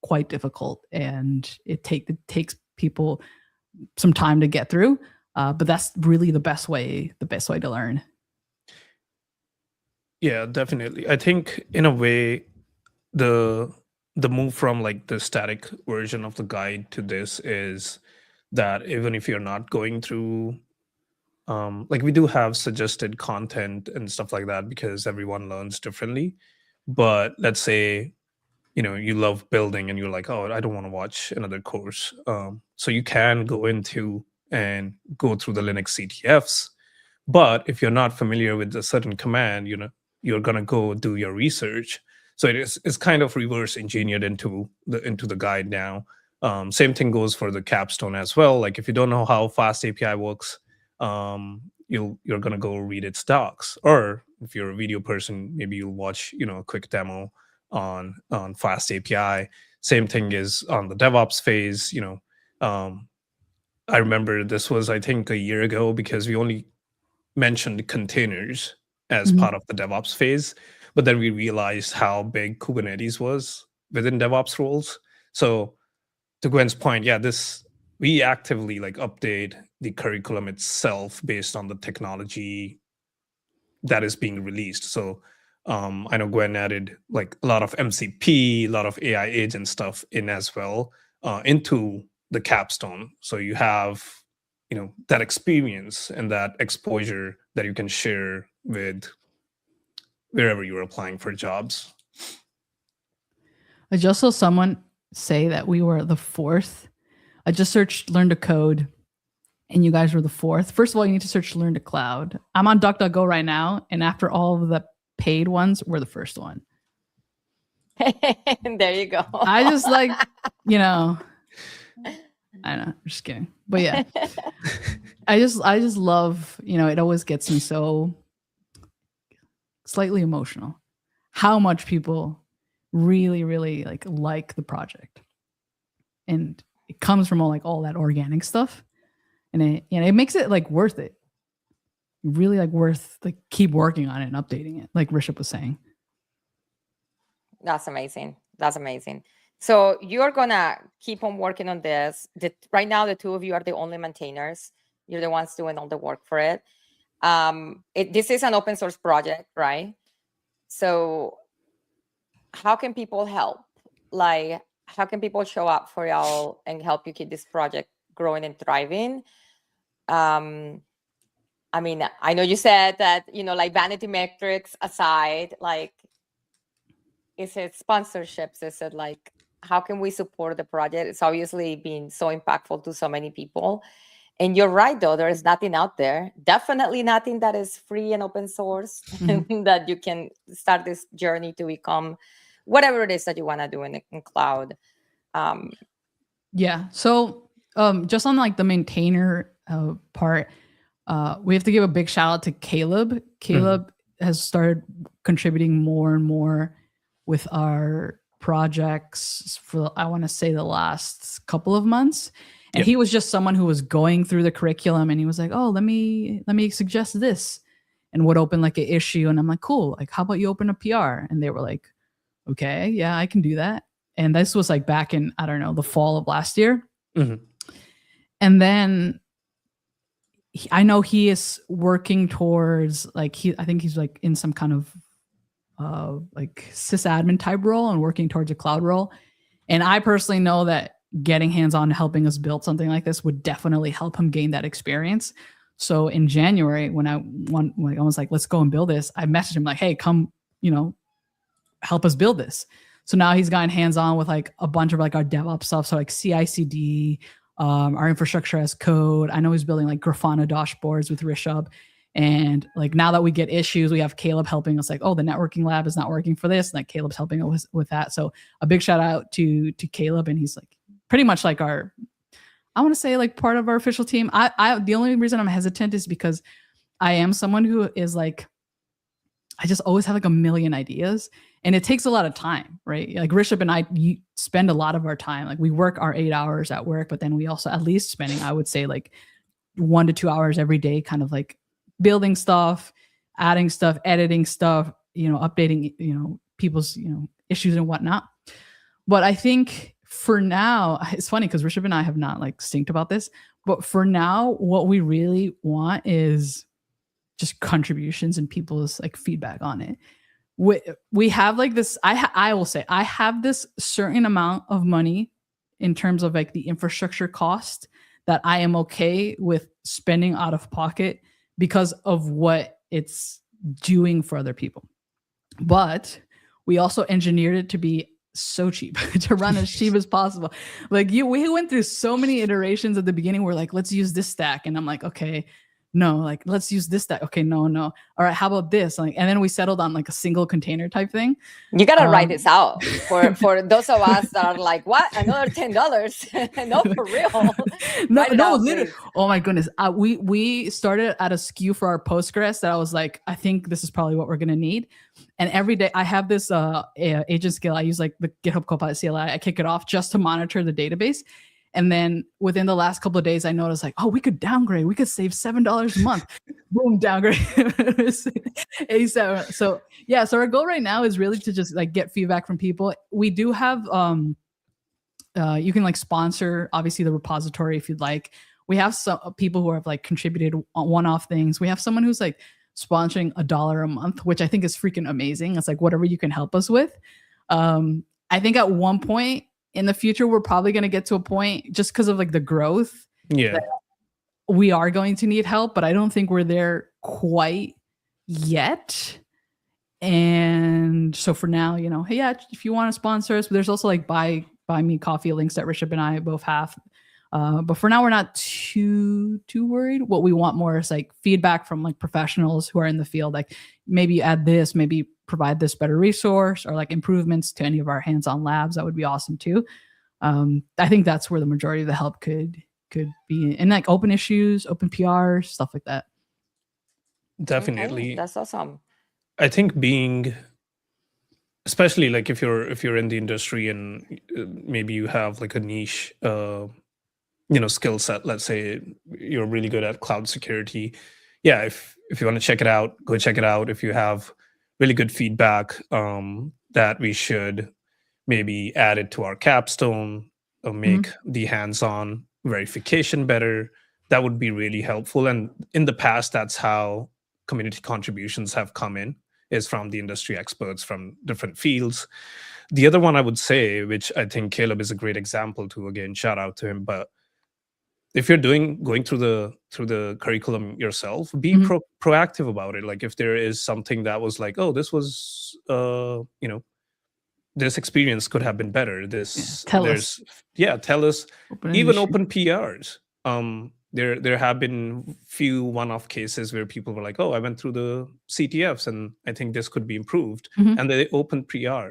quite difficult, and it takes people some time to get through. But that's really the best way to learn. Yeah, definitely. I think in a way, the move from like the static version of the guide to this is that even if you're not going through, like, we do have suggested content and stuff like that because everyone learns differently. But let's say, you love building and you're like, oh, I don't want to watch another course. So you can go into and go through the Linux CTFs. But if you're not familiar with a certain command, you're gonna go do your research. So it's kind of reverse engineered into the guide now. Same thing goes for the capstone as well. Like, if you don't know how Fast API works, you're gonna go read its docs. Or if you're a video person, maybe you'll watch a quick demo on Fast API. Same thing is on the DevOps phase. I remember this was, I think, a year ago, because we only mentioned containers as Mhm. part of the DevOps phase, but then we realized how big Kubernetes was within DevOps roles. So, to Gwen's point, yeah, we actively like update the curriculum itself based on the technology that is being released. So I know Gwen added like a lot of MCP, a lot of AI agent stuff in as well, into the capstone. So you have that experience and that exposure that you can share with wherever you're applying for jobs. I just saw someone say that we were the fourth. I just searched learn to code, and you guys were the fourth. First of all, you need to search learn to cloud. I'm on DuckDuckGo right now, and after all of the paid ones, we're the first one. There you go. I just like, I know, I'm just kidding. But yeah, I just love, it always gets me so slightly emotional how much people really, really like the project. And it comes from all that organic stuff. And it makes it worth it. Really worth keep working on it and updating it, like Rishabh was saying. That's amazing. That's amazing. So you're gonna keep on working on this. Right now, the two of you are the only maintainers. You're the ones doing all the work for it. This is an open source project, right? So how can people help? Like, how can people show up for y'all and help you keep this project growing and thriving? I mean, I know you said that, like, vanity metrics aside, like, is it sponsorships? Is it like, how can we support the project? It's obviously been so impactful to so many people. And you're right, though, there is nothing out there, definitely nothing that is free and open source, that you can start this journey to become whatever it is that you want to do in cloud. Yeah. So just on the maintainer part, we have to give a big shout out to Caleb. Caleb has started contributing more and more with our projects for, I want to say, the last couple of months. And he was just someone who was going through the curriculum, and he was like, oh, let me suggest this, and would open an issue. And I'm like, cool. How about you open a PR? And they were like, okay, yeah, I can do that. And this was back in, I don't know, the fall of last year. And then I know he is working towards I think he's in some kind of sysadmin type role and working towards a cloud role. And I personally know that getting hands-on helping us build something like this would definitely help him gain that experience. So in January, when I was like, let's go and build this, I messaged him like, hey, come, help us build this. So now he's gotten hands-on with a bunch of our DevOps stuff. So CI/CD, our infrastructure as code. I know he's building Grafana dashboards with Rishabh. And now that we get issues, we have Caleb helping us oh, the networking lab is not working for this. And Caleb's helping us with that. So a big shout out to Caleb. And he's pretty much our, I want to say part of our official team. The only reason I'm hesitant is because I am someone who is I just always have a million ideas, and it takes a lot of time, right? Rishabh and I spend a lot of our time. We work our 8 hours at work, but then we also at least spending, I would say 1 to 2 hours every day, kind of like building stuff, adding stuff, editing stuff, updating, people's, issues and whatnot. But I think for now, it's funny because Rishabh and I have not like synced about this, but for now, what we really want is just contributions and people's like feedback on it. We have like this, I will say, I have this certain amount of money in terms of like the infrastructure cost that I am okay with spending out of pocket because of what it's doing for other people. But we also engineered it to be so cheap, to run as cheap as possible. Like we went through so many iterations at the beginning. We're like, let's use this stack. And I'm like, okay, no, like let's use this stack. Okay, no. All right, how about this? Like, and then we settled on like a single container type thing. You gotta write this out for those of us that are like, what? Another $10? No, for real. No, literally. Oh my goodness. We started at a SKU for our Postgres that I was like, I think this is probably what we're gonna need. And every day I have this agent skill. I use like the GitHub Copilot CLI. I kick it off just to monitor the database. And then within the last couple of days, I noticed like, oh, we could downgrade. We could save $7 a month. Boom, downgrade. ASAP. So yeah, so our goal right now is really to just like get feedback from people. We do have, you can like sponsor obviously the repository if you'd like. We have some people who have like contributed one-off things. We have someone who's like sponsoring $1 a month, which I think is freaking amazing. It's like whatever you can help us with. I think at one point in the future, we're probably going to get to a point just because of like the growth. Yeah. We are going to need help, but I don't think we're there quite yet. And so for now, hey, yeah, if you want to sponsor us, but there's also like buy me coffee links that Rishabh and I both have. But for now, we're not too worried. What we want more is like feedback from like professionals who are in the field. Like maybe add this, maybe provide this better resource, or like improvements to any of our hands-on labs. That would be awesome too. I think that's where the majority of the help could be, and like open issues, open PRs, stuff like that. Definitely. Okay, that's awesome. I think being, especially like if you're in the industry and maybe you have like a niche skill set. Let's say you're really good at cloud security. Yeah, if you want to check it out, go check it out. If you have really good feedback that we should maybe add it to our capstone or make the hands-on verification better, that would be really helpful. And in the past, that's how community contributions have come in, is from the industry experts from different fields. The other one I would say, which I think Caleb is a great example to, again, shout out to him, but if you're going through the curriculum yourself, be proactive about it. Like if there is something that was like, oh, this was this experience could have been better. Tell us. Open PRs. There have been few one-off cases where people were like, oh, I went through the CTFs and I think this could be improved, and they opened PR.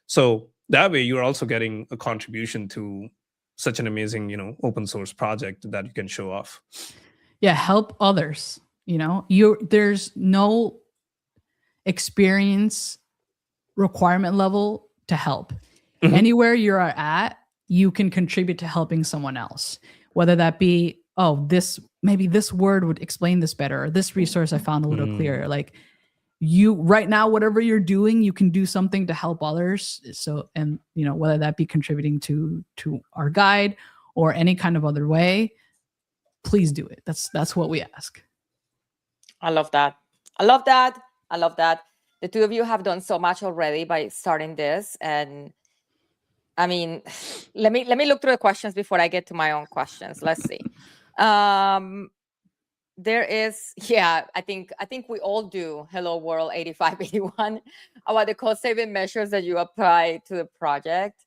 So that way you're also getting a contribution to such an amazing, open source project that you can show off. Yeah, help others. There's no experience requirement level to help. Anywhere you're at, you can contribute to helping someone else. Whether that be, oh, maybe this word would explain this better, or this resource I found a little clearer. Like you right now, whatever you're doing, you can do something to help others. So, and whether that be contributing to our guide or any kind of other way, please do it. That's what we ask. I love that. The two of you have done so much already by starting this. And I mean, let me look through the questions before I get to my own questions. Let's see. There is, I think we all do. Hello World 8581 about the cost saving measures that you apply to the project.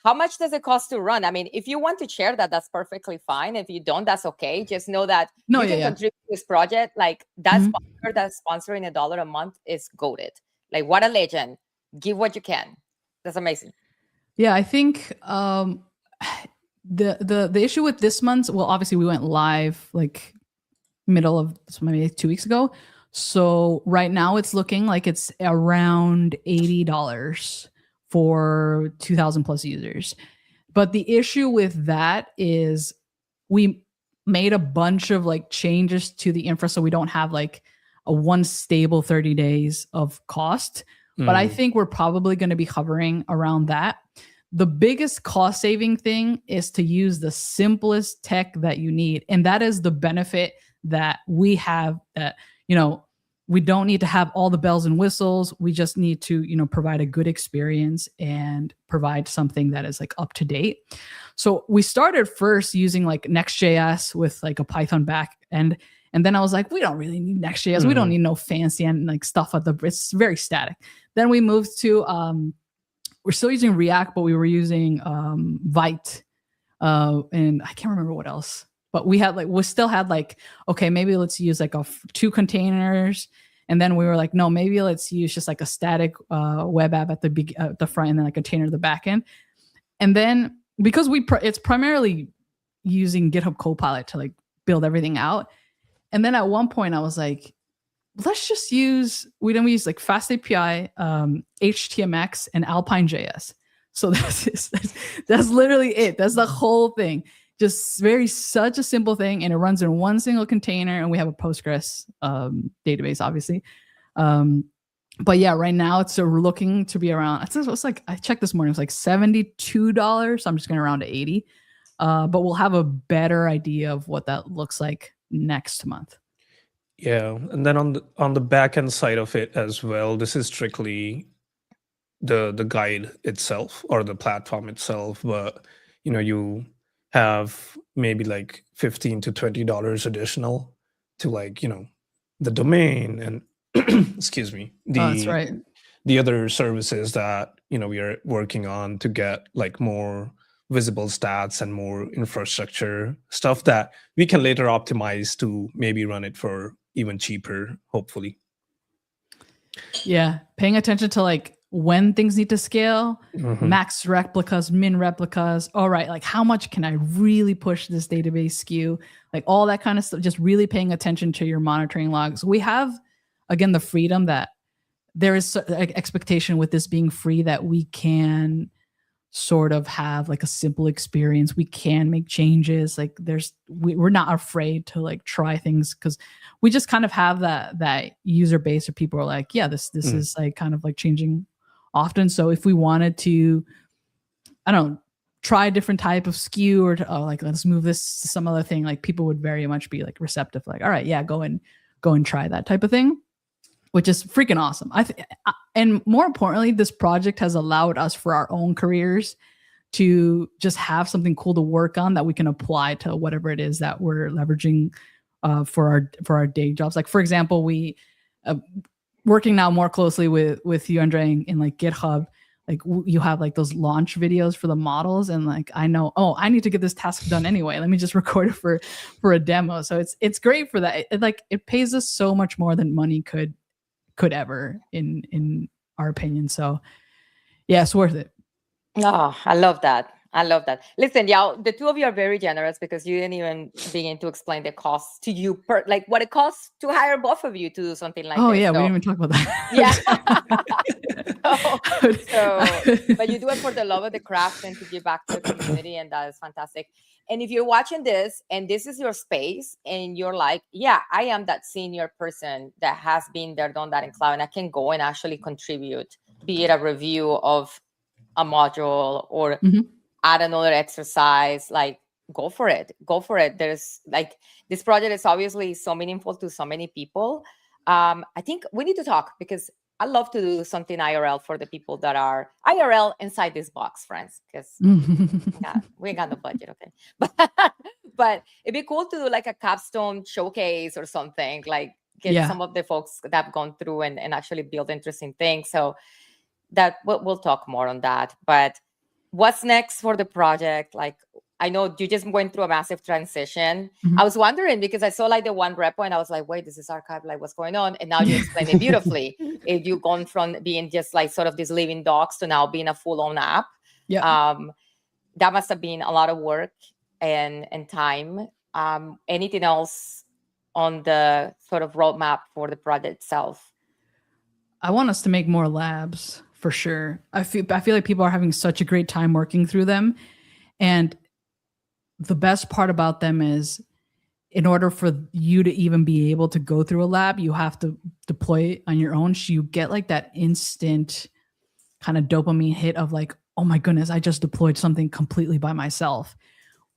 How much does it cost to run? I mean, if you want to share that, that's perfectly fine. If you don't, that's okay. Just know that you can contribute to this project. Like that sponsor that's sponsoring $1 a month is goated. Like what a legend. Give what you can. That's amazing. Yeah, I think the issue with this month, well, obviously we went live like middle of maybe 2 weeks ago. So right now it's looking like it's around $80 for 2,000 plus users. But the issue with that is we made a bunch of like changes to the infra so we don't have like a one stable 30 days of cost. But I think we're probably going to be hovering around that. The biggest cost saving thing is to use the simplest tech that you need. And that is the benefit that we have, that, you know, we don't need to have all the bells and whistles. We just need to, you know, provide a good experience and provide something that is like up to date. So we started first using like Next.js with like a Python back end. And then I was like, we don't really need Next.js. We don't need no fancy and like stuff at the, it's very static. Then we moved to, we're still using React, but we were using Vite. And I can't remember what else, but we still had like, okay, maybe let's use like 2 containers. And then we were like, no, maybe let's use just like a static web app at the front and then like a container at the back end. And then because it's primarily using GitHub Copilot to like build everything out. And then at one point I was like, let's just use, we use like Fast API, HTMX, and Alpine.js. So that's literally it. That's the whole thing. Just such a simple thing. And it runs in one single container. And we have a Postgres database, obviously. But yeah, right now it's looking to be around, it's like, I checked this morning, it was like $72. So I'm just going to round to 80. But we'll have a better idea of what that looks like next month. Yeah, and then on the back end side of it as well, this is strictly the guide itself or the platform itself. But you know, you have maybe like $15 to $20 additional to like, you know, the domain and excuse me, that's right, the other services that, you know, we are working on to get like more visible stats and more infrastructure stuff that we can later optimize to maybe run it for even cheaper, hopefully. Yeah, paying attention to like when things need to scale, max replicas, min replicas. All right, like how much can I really push this database SKU? Like all that kind of stuff, just really paying attention to your monitoring logs. We have, again, the freedom that there is expectation with this being free that we can sort of have like a simple experience. We can make changes. Like we're not afraid to like try things because we just kind of have that user base where people are like, yeah, this is like kind of like changing often. So if we wanted to, I don't know, try a different type of SKU or like, let's move this to some other thing, like people would very much be like receptive, like, all right, yeah, go and try that type of thing, which is freaking awesome. And more importantly, this project has allowed us for our own careers to just have something cool to work on that we can apply to whatever it is that we're leveraging for our day jobs. Like for example, we working now more closely with you, Andre, in like GitHub. Like you have like those launch videos for the models, and like I know, oh, I need to get this task done anyway. Let me just record it for a demo. So it's great for that. It pays us so much more than money could ever in our opinion. So yeah, it's worth it. Oh, I love that. Listen, y'all, the two of you are very generous because you didn't even begin to explain the cost to you like what it costs to hire both of you to do something like this. Oh yeah, we didn't even talk about that. Yeah. But you do it for the love of the craft and to give back to the community, and that is fantastic. And if you're watching this and this is your space and you're like, yeah, I am that senior person that has been there, done that in cloud, and I can go and actually contribute, be it a review of a module or add another exercise, like go for it. There's like, this project is obviously so meaningful to so many people. I think we need to talk because I love to do something IRL for the people that are IRL inside this box, friends, because we ain't got no budget, okay? But it'd be cool to do like a capstone showcase or something, like get some of the folks that have gone through and actually build interesting things. So that we'll talk more on that. But what's next for the project? Like, I know you just went through a massive transition. I was wondering because I saw like the one repo and I was like, wait, this is archived, like what's going on? And now you explained it beautifully. If you've gone from being just like sort of these living docs to now being a full-on app. Yeah. That must have been a lot of work and time. Anything else on the sort of roadmap for the project itself? I want us to make more labs for sure. I feel like people are having such a great time working through them. And the best part about them is in order for you to even be able to go through a lab, you have to deploy it on your own. So you get like that instant kind of dopamine hit of like, oh my goodness, I just deployed something completely by myself.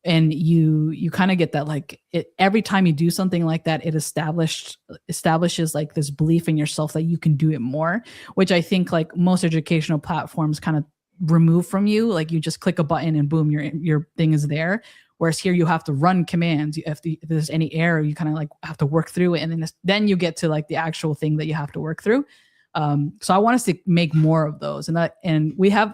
And you kind of get that, like, every time you do something like that, it establishes like this belief in yourself that you can do it more, which I think like most educational platforms kind of remove from you. Like you just click a button and boom, your thing is there. Whereas here you have to run commands. If there's any error, you kind of like have to work through it, and then you get to like the actual thing that you have to work through. So I want us to make more of those, and we have.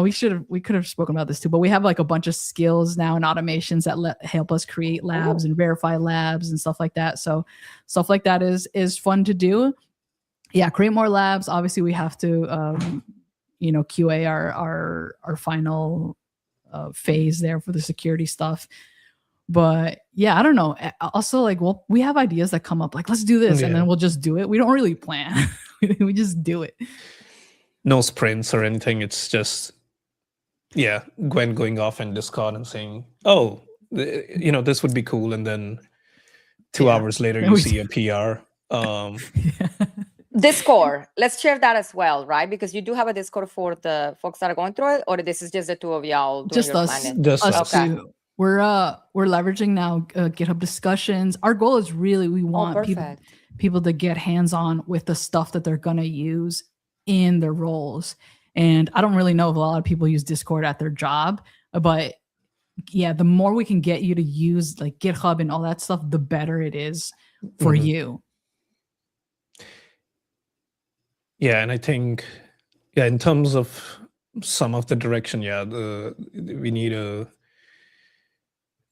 We could have spoken about this too, but we have like a bunch of skills now and automations that help us create labs and verify labs and stuff like that. So stuff like that is fun to do. Yeah, create more labs. Obviously, we have to QA our final phase there for the security stuff. But yeah, I don't know. Also, like, well, we have ideas that come up, like, let's do this, and then we'll just do it. We don't really plan. We just do it. No sprints or anything. It's just, Gwen going off in Discord and saying, oh, this would be cool. And then 2 hours later, you see a PR. Discord, let's share that as well, right? Because you do have a Discord for the folks that are going through it, or this is just the two of y'all doing just your us, planning? Just us. Okay. We're leveraging now GitHub discussions. Our goal is really, we want people to get hands-on with the stuff that they're gonna use in their roles. And I don't really know if a lot of people use Discord at their job, but yeah, the more we can get you to use like GitHub and all that stuff, the better it is for you. Yeah, and I think, in terms of some of the direction, we need a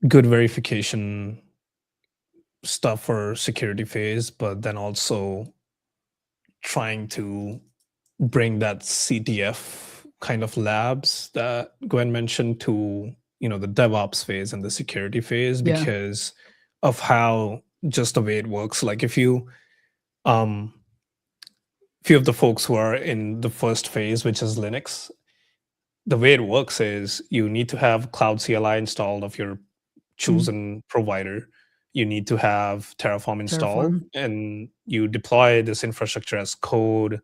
good verification stuff for security phase, but then also trying to bring that CTF kind of labs that Gwen mentioned to the DevOps phase and the security phase, because of how just the way it works. Like if you few of the folks who are in the first phase, which is Linux, the way it works is you need to have Cloud CLI installed of your chosen provider. You need to have Terraform installed, and you deploy this infrastructure as code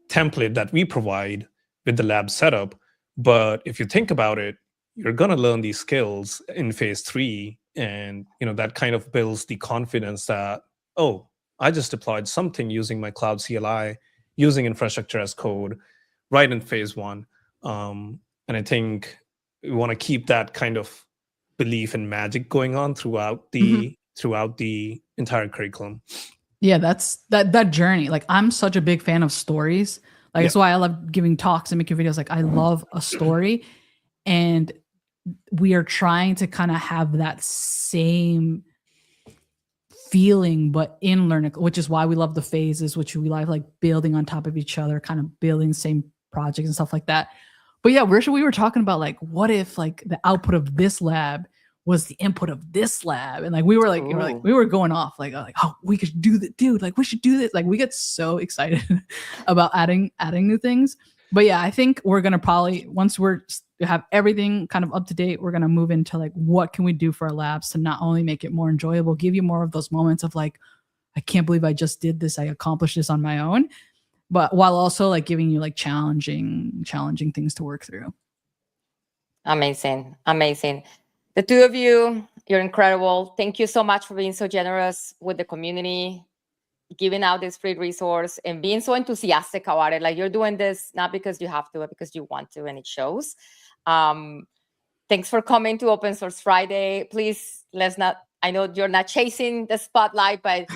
template that we provide with the lab setup. But if you think about it, you're going to learn these skills in phase 3, and that kind of builds the confidence that, oh, I just deployed something using my Cloud CLI, using infrastructure as code right in phase 1. And I think we want to keep that kind of belief and magic going on throughout the entire curriculum. Yeah, that's that journey. Like, I'm such a big fan of stories. Like, that's why I love giving talks and making videos. Like, I love a story, and we are trying to kind of have that same feeling, but in learning, which is why we love the phases, which we like building on top of each other, kind of building the same projects and stuff like that. But yeah, we were talking about like, what if like the output of this lab was the input of this lab, and like we were going off like, oh, we could do that, dude. Like, we should do this. Like, we get so excited about adding new things. But yeah, I think we're gonna probably, once we have everything kind of up to date, we're gonna move into like, what can we do for our labs to not only make it more enjoyable, give you more of those moments of like, I can't believe I just did this, I accomplished this on my own, but while also like giving you like challenging things to work through. Amazing. The two of you, you're incredible. Thank you so much for being so generous with the community, giving out this free resource and being so enthusiastic about it. Like, you're doing this not because you have to, but because you want to, and it shows. Thanks for coming to Open Source Friday. Please, I know you're not chasing the spotlight, but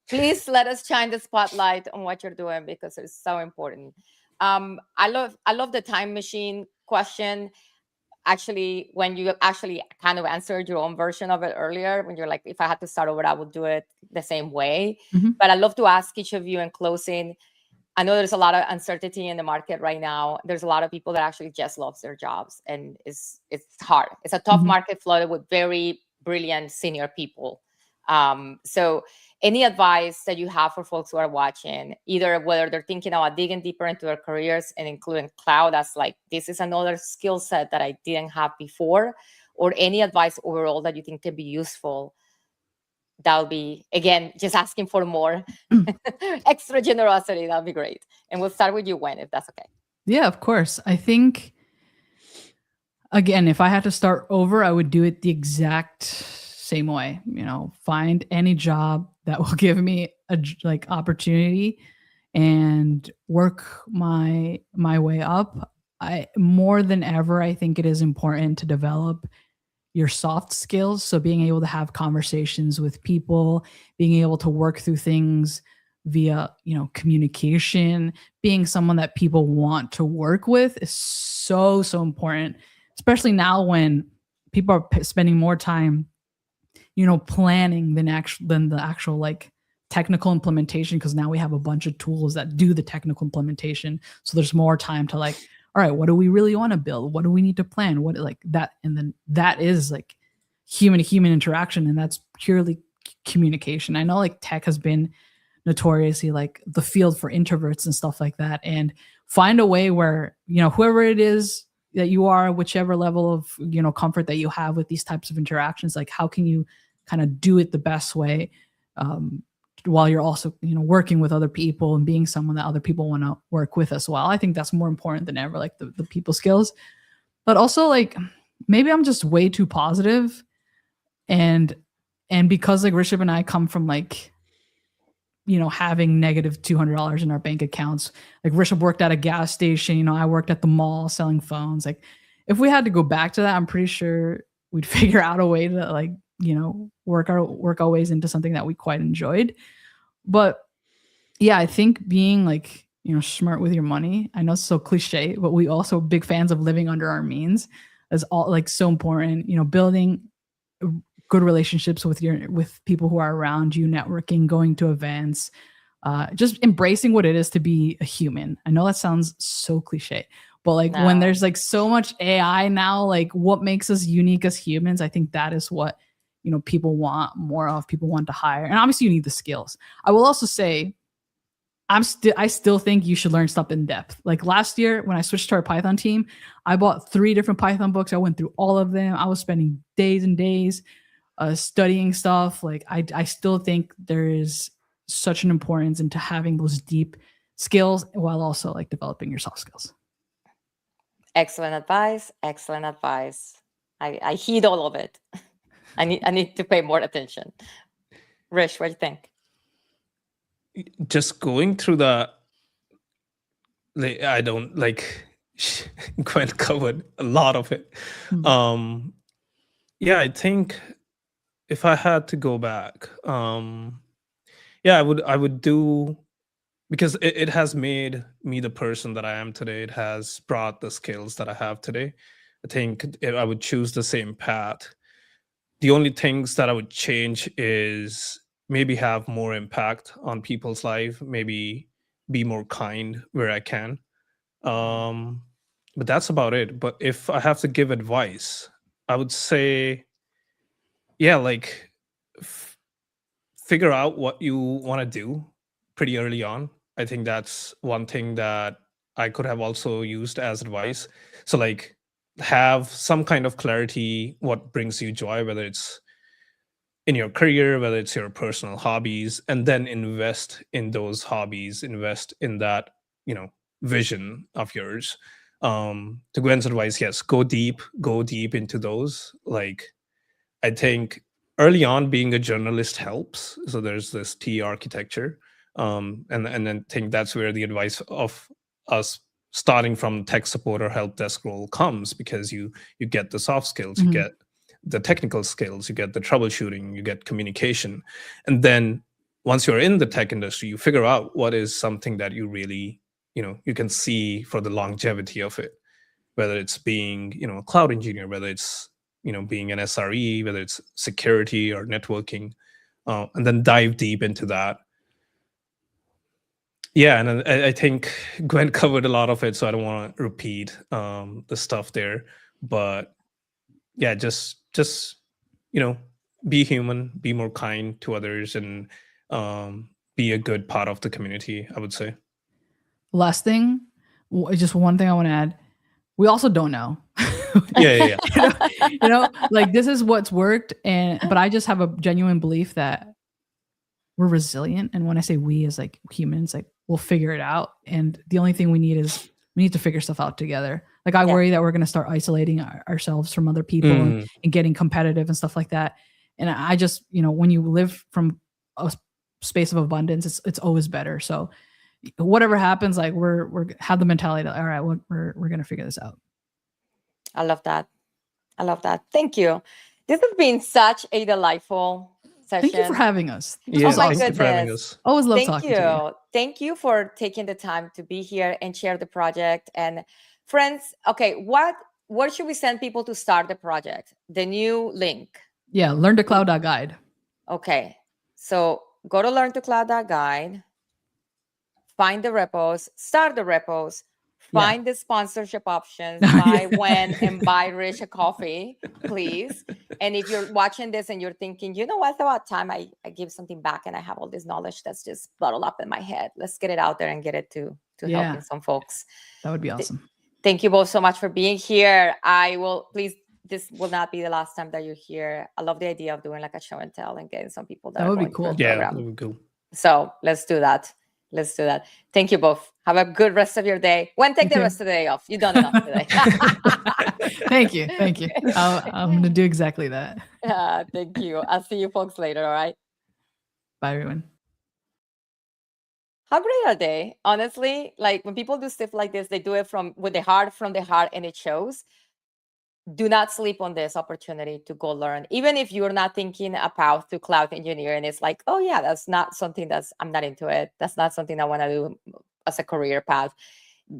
please let us shine the spotlight on what you're doing, because it's so important. I love the time machine question. Actually, when you actually kind of answered your own version of it earlier, when you're like, if I had to start over, I would do it the same way. But I'd love to ask each of you in closing. I know there's a lot of uncertainty in the market right now. There's a lot of people that actually just love their jobs, and it's hard. It's a tough market flooded with very brilliant senior people. So any advice that you have for folks who are watching, either whether they're thinking about digging deeper into their careers and including cloud as like, this is another skill set that I didn't have before, or any advice overall that you think can be useful that'll be, again, just asking for more extra generosity. That'll be great. And we'll start with you, Gwen, if that's okay. Yeah, of course. I think, again, if I had to start over, I would do it the exact same way. Find any job that will give me a opportunity and work my way up. I more than ever, I think it is important to develop your soft skills. So being able to have conversations with people, being able to work through things via, communication, being someone that people want to work with is so, so important, especially now when people are spending more time, planning than the actual like technical implementation, because now we have a bunch of tools that do the technical implementation. So there's more time to like, all right, what do we really want to build? What do we need to plan? What like that? And then that is like human to human interaction. And that's purely communication. I know like tech has been notoriously like the field for introverts and stuff like that. And find a way where, whoever it is that you are, whichever level of, comfort that you have with these types of interactions, like how can you kind of do it the best way, while you're also, working with other people and being someone that other people want to work with as well. I think that's more important than ever, like the people skills. But also like maybe I'm just way too positive, and because like Rishabh and I come from like, having negative $200 in our bank accounts. Like Rishabh worked at a gas station, I worked at the mall selling phones. Like if we had to go back to that, I'm pretty sure we'd figure out a way to like, work our ways into something that we quite enjoyed. But yeah, I think being like, smart with your money, I know it's so cliche, but we also big fans of living under our means, is all like so important, building good relationships with people who are around you, networking, going to events, just embracing what it is to be a human. I know that sounds so cliche, but like when there's like so much AI now, like what makes us unique as humans, I think that is what, people want more of, people want to hire. And obviously you need the skills. I will also say, I still think you should learn stuff in depth. Like last year when I switched to our Python team, I bought 3 different Python books. I went through all of them. I was spending days and days studying stuff. Like I still think there is such an importance into having those deep skills while also like developing your soft skills. Excellent advice. Excellent advice. I heed all of it. I need to pay more attention. Rish, what do you think? Just going through I don't like Gwen covered a lot of it. Mm-hmm. Yeah, I think if I had to go back, yeah, I would do, because it has made me the person that I am today. It has brought the skills that I have today. I think if I would choose the same path, the only things that I would change is maybe have more impact on people's life, maybe be more kind where I can. But that's about it. But if I have to give advice, I would say, yeah, like figure out what you want to do pretty early on. I think that's one thing that I could have also used as advice. So like have some kind of clarity what brings you joy, whether it's in your career, whether it's your personal hobbies, and then invest in those hobbies, invest in that, vision of yours. To Gwen's advice, yes, go deep into those. Like I think early on being a journalist helps. So there's this T architecture. And then think that's where the advice of us starting from tech support or help desk role comes, because you get the soft skills, you get the technical skills, you get the troubleshooting, you get communication. And then once you're in the tech industry, you figure out what is something that you really, you can see for the longevity of it, whether it's being, a cloud engineer, whether it's, being an SRE, whether it's security or networking, and then dive deep into that. Yeah, and I think Gwen covered a lot of it, so I don't want to repeat the stuff there. But yeah, just be human, be more kind to others, and be a good part of the community, I would say. Last thing, just one thing I want to add. We also don't know. Yeah. Like this is what's worked. But I just have a genuine belief that we're resilient. And when I say we as like humans, like we'll figure it out. And the only thing we need to figure stuff out together. Like I worry that we're going to start isolating ourselves from other people and getting competitive and stuff like that. And I just, when you live from a space of abundance, it's always better. So whatever happens, like we're have the mentality that, all right, we're going to figure this out. I love that. Thank you. This has been such a delightful session. Thank you for having us. Yeah, oh my thank you for having goodness. us. Always love talking to you. Thank you for taking the time to be here and share the project. And friends, okay, where should we send people to start the project? The new link. Yeah, learntocloud.guide. Okay, so go to learntocloud.guide, find the repos, start the repos, find the sponsorship options, buy Gwen and buy Rich a coffee, please. And if you're watching this and you're thinking, you know what, about time I give something back and I have all this knowledge that's just bottled up in my head. Let's get it out there and get it to helping some folks. That would be awesome. Thank you both so much for being here. This will not be the last time that you're here. I love the idea of doing like a show and tell and getting some people that would be cool. Yeah, that would be cool. So let's do that. Thank you both. Have a good rest of your day. When take the rest of the day off. You've done enough today. Thank you. I'm going to do exactly that. Thank you. I'll see you folks later. All right. Bye, everyone. How great are they? Honestly, like when people do stuff like this, they do it from the heart, and it shows. Do not sleep on this opportunity to go learn. Even if you're not thinking a path to cloud engineering, it's like, oh yeah, that's not something I'm not into it. That's not something I want to do as a career path.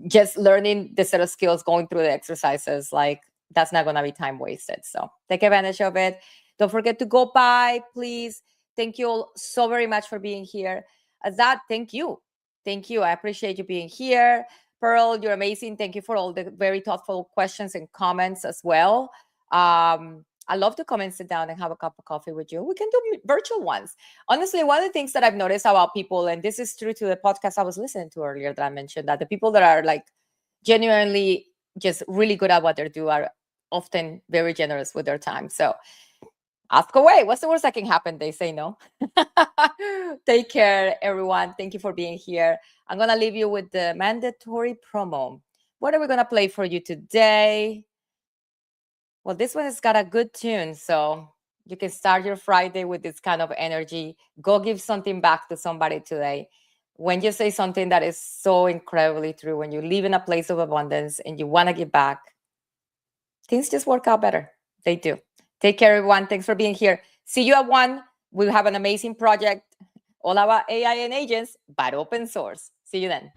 Just learning the set of skills, going through the exercises, like that's not going to be time wasted. So take advantage of it. Don't forget to go by, please. Thank you all so very much for being here. Azad, thank you. I appreciate you being here. Pearl, you're amazing. Thank you for all the very thoughtful questions and comments as well. I love to come and sit down and have a cup of coffee with you. We can do virtual ones. Honestly, one of the things that I've noticed about people, and this is true to the podcast I was listening to earlier that I mentioned, that the people that are like genuinely just really good at what they do are often very generous with their time. So ask away. What's the worst that can happen? They say no. Take care, everyone. Thank you for being here. I'm going to leave you with the mandatory promo. What are we going to play for you today? Well, this one has got a good tune, so you can start your Friday with this kind of energy. Go give something back to somebody today. When you say something that is so incredibly true, when you live in a place of abundance and you want to give back, things just work out better. They do. Take care, everyone. Thanks for being here. See you at 1. We'll have an amazing project all about AI and agents, but open source. See you then.